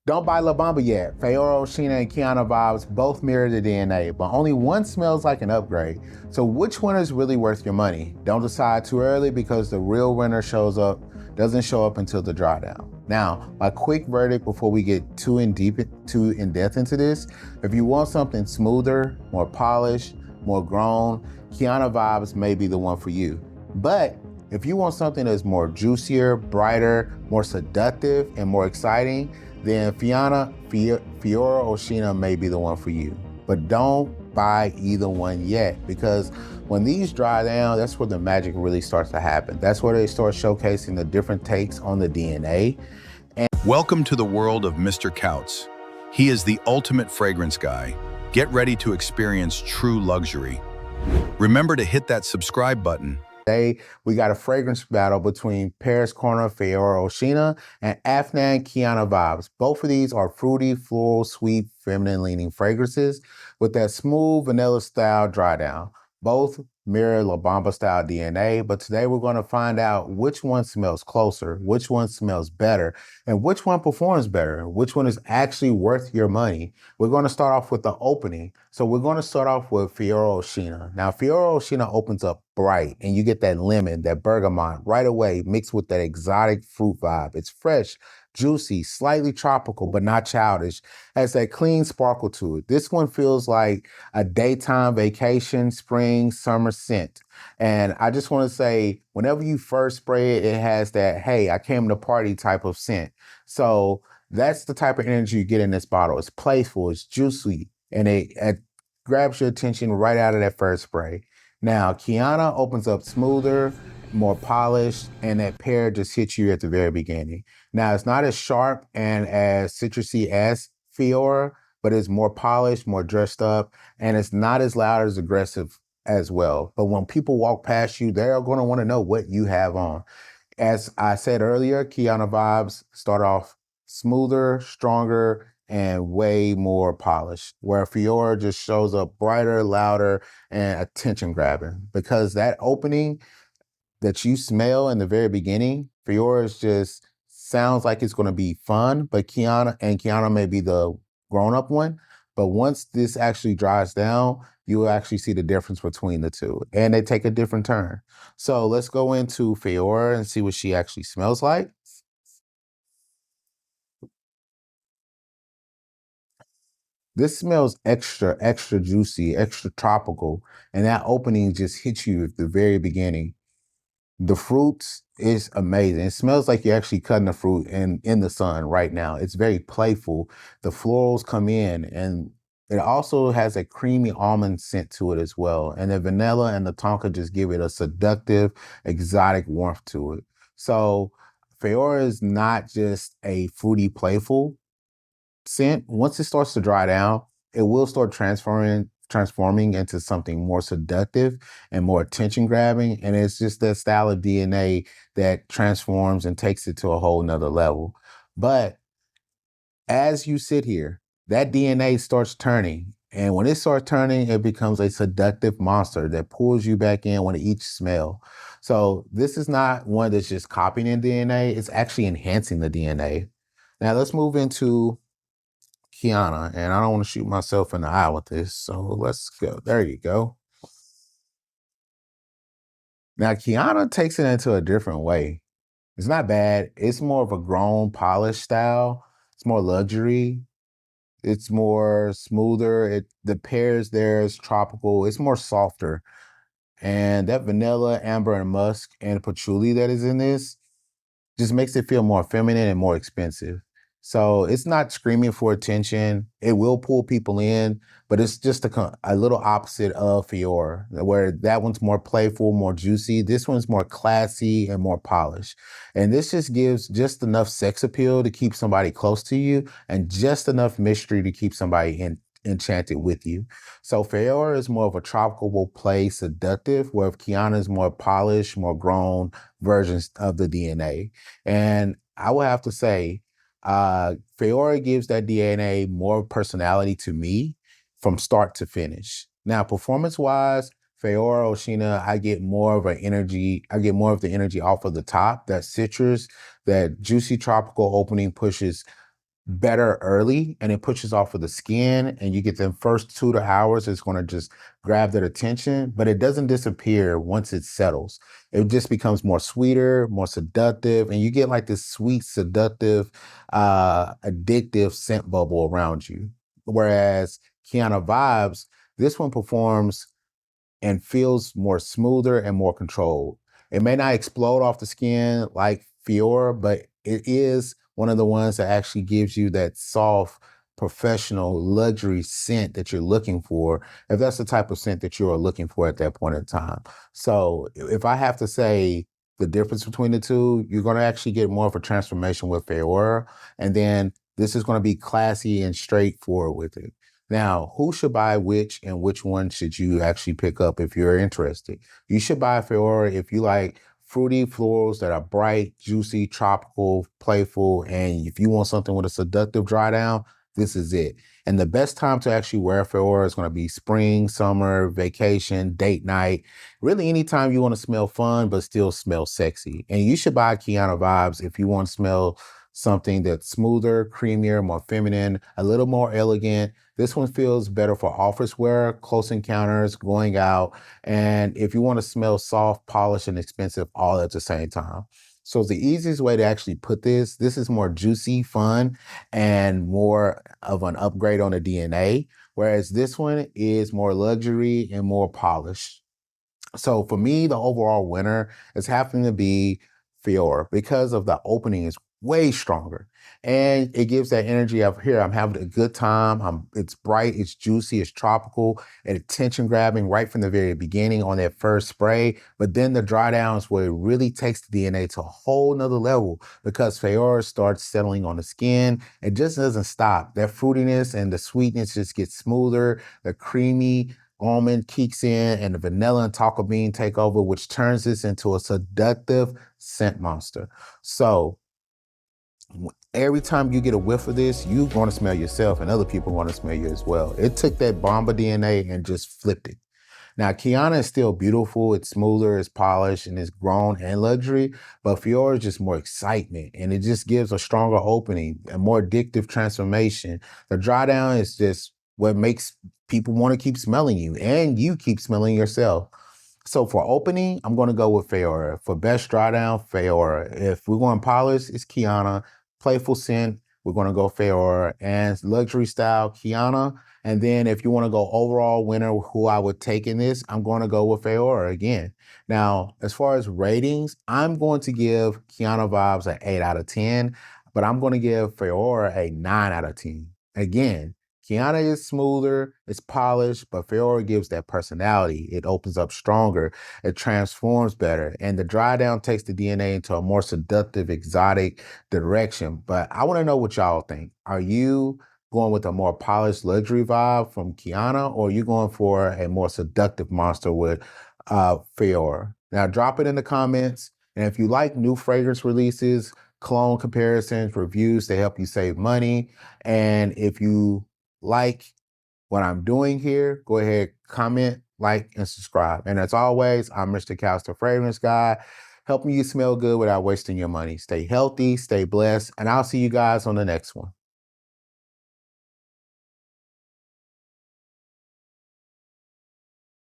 Don't buy La Bomba yet. Fayora Oshino and Kiaana Vibes both mirror the DNA, but only one smells like an upgrade. So which one is really worth your money? Don't decide too early because the real winner doesn't show up until the drawdown. Now, my quick verdict before we get too in depth into this, if you want something smoother, more polished, more grown, Kiaana Vibes may be the one for you. But if you want something that's more juicier, brighter, more seductive, and more exciting, then Fayora Oshino may be the one for you. But don't buy either one yet, because when these dry down, that's where the magic really starts to happen. That's where they start showcasing the different takes on the DNA. Welcome to the world of Mr. Couts. He is the ultimate fragrance guy. Get ready to experience true luxury. Remember to hit that subscribe button. Today, we got a fragrance battle between Paris Corner Fayora Oshino and Afnan Kiaana Vibes. Both of these are fruity, floral, sweet, feminine-leaning fragrances with that smooth vanilla-style dry down. Both mirror La Bomba-style DNA, but today we're going to find out which one smells closer, which one smells better, and which one performs better, which one is actually worth your money. We're going to start off with the opening. So we're going to start off with Fayora Oshino. Now, Fayora Oshino opens up bright, and you get that lemon, that bergamot right away mixed with that exotic fruit vibe. It's fresh, juicy, slightly tropical, but not childish. Has that clean sparkle to it. This one feels like a daytime vacation, spring, summer scent. And I just want to say, whenever you first spray it, it has that, hey, I came to party type of scent. So that's the type of energy you get in this bottle. It's playful, it's juicy, and it grabs your attention right out of that first spray. Now, Kiaana opens up smoother, more polished, and that pear just hits you at the very beginning. Now, it's not as sharp and as citrusy as Fayora, but it's more polished, more dressed up, and it's not as loud as aggressive as well. But when people walk past you, they're going to want to know what you have on. As I said earlier, Kiaana Vibes start off smoother, stronger, and way more polished, where Fayora just shows up brighter, louder, and attention grabbing. Because that opening that you smell in the very beginning, Fayora's just sounds like it's going to be fun, but Kiaana may be the grown-up one. But once this actually dries down, you will actually see the difference between the two, and they take a different turn. So let's go into Fayora and see what she actually smells like. This smells extra, extra juicy, extra tropical, and that opening just hits you at the very beginning. The fruits is amazing. It smells like you're actually cutting the fruit in the sun right now. It's very playful. The florals come in, and it also has a creamy almond scent to it as well. And the vanilla and the tonka just give it a seductive, exotic warmth to it. So Fayora is not just a fruity, playful scent. Once it starts to dry down, it will start transforming into something more seductive and more attention grabbing. And it's just that style of DNA that transforms and takes it to a whole nother level. But as you sit here, that DNA starts turning. And when it starts turning, it becomes a seductive monster that pulls you back in with each smell. So this is not one that's just copying the DNA. It's actually enhancing the DNA. Now let's move into Kiaana, and I don't want to shoot myself in the eye with this, so let's go. There you go. Now, Kiaana takes it into a different way. It's not bad. It's more of a grown, polished style. It's more luxury. It's more smoother. The pears there is tropical. It's more softer. And that vanilla, amber, and musk and patchouli that is in this just makes it feel more feminine and more expensive. So it's not screaming for attention. It will pull people in, but it's just a little opposite of Fayora, where that one's more playful, more juicy. This one's more classy and more polished. And this just gives just enough sex appeal to keep somebody close to you and just enough mystery to keep somebody enchanted with you. So Fayora is more of a tropical play, seductive, where Kiaana is more polished, more grown versions of the DNA. And I would have to say, Fayora gives that DNA more personality to me from start to finish. Now, performance-wise, Fayora Oshino, I get more of the energy off of the top. That citrus, that juicy tropical opening pushes better early and it pushes off of the skin, and you get the first 2 hours, it's going to just grab their attention, but it doesn't disappear once it settles. It just becomes more sweeter, more seductive, and you get like this sweet, seductive, addictive scent bubble around you. Whereas Kiana Vibes, this one performs and feels more smoother and more controlled. It may not explode off the skin like Fiora, but it is one of the ones that actually gives you that soft, professional, luxury scent that you're looking for, if that's the type of scent that you are looking for at that point in time. So if I have to say the difference between the two, you're going to actually get more of a transformation with Fiora, and then this is going to be classy and straightforward with it. Now, who should buy which and which one should you actually pick up if you're interested? You should buy Fayora if you like fruity florals that are bright, juicy, tropical, playful, and if you want something with a seductive dry down, this is it. And the best time to actually wear Fayora is going to be spring, summer, vacation, date night, really anytime you want to smell fun but still smell sexy. And you should buy Kiana Vibes if you want to smell something that's smoother, creamier, more feminine, a little more elegant. This one feels better for office wear, close encounters, going out, and if you want to smell soft, polished, and expensive all at the same time. So the easiest way to actually put this is more juicy, fun, and more of an upgrade on the DNA, whereas this one is more luxury and more polished. So for me, the overall winner is happening to be Fiora because of the opening is way stronger. And it gives that energy of here, I'm having a good time. It's bright, it's juicy, it's tropical, and attention grabbing right from the very beginning on that first spray. But then the dry downs where it really takes the DNA to a whole nother level because Fiora starts settling on the skin. It just doesn't stop. That fruitiness and the sweetness just gets smoother, the creamy almond kicks in, and the vanilla and taco bean take over, which turns this into a seductive scent monster. So every time you get a whiff of this, you're going to smell yourself and other people want to smell you as well. It took that Bomba DNA and just flipped it. Now, Kiana is still beautiful. It's smoother, it's polished, and it's grown and luxury. But Fiora is just more excitement, and it just gives a stronger opening, a more addictive transformation. The dry down is just what makes people want to keep smelling you, and you keep smelling yourself. So for opening, I'm going to go with Fiora. For best dry down, Fiora. If we're going polish, it's Kiana. Playful scent, we're going to go Fiora. And luxury style, Kiana. And then if you want to go overall winner, who I would take in this, I'm going to go with Fayora again. Now, as far as ratings, I'm going to give Kiana Vibes an 8 out of 10, but I'm going to give Fayora a 9 out of 10. Again, Kiana is smoother, it's polished, but Fayora gives that personality. It opens up stronger, it transforms better, and the dry down takes the DNA into a more seductive, exotic direction. But I want to know what y'all think. Are you going with a more polished luxury vibe from Kiana, or are you going for a more seductive monster with Fayora? Now drop it in the comments. And if you like new fragrance releases, cologne comparisons, reviews to help you save money, and if you like what I'm doing here, go ahead, comment, like, and subscribe. And as always, I'm Mr. Couts, the fragrance guy, helping you smell good without wasting your money. Stay healthy, stay blessed, and I'll see you guys on the next one.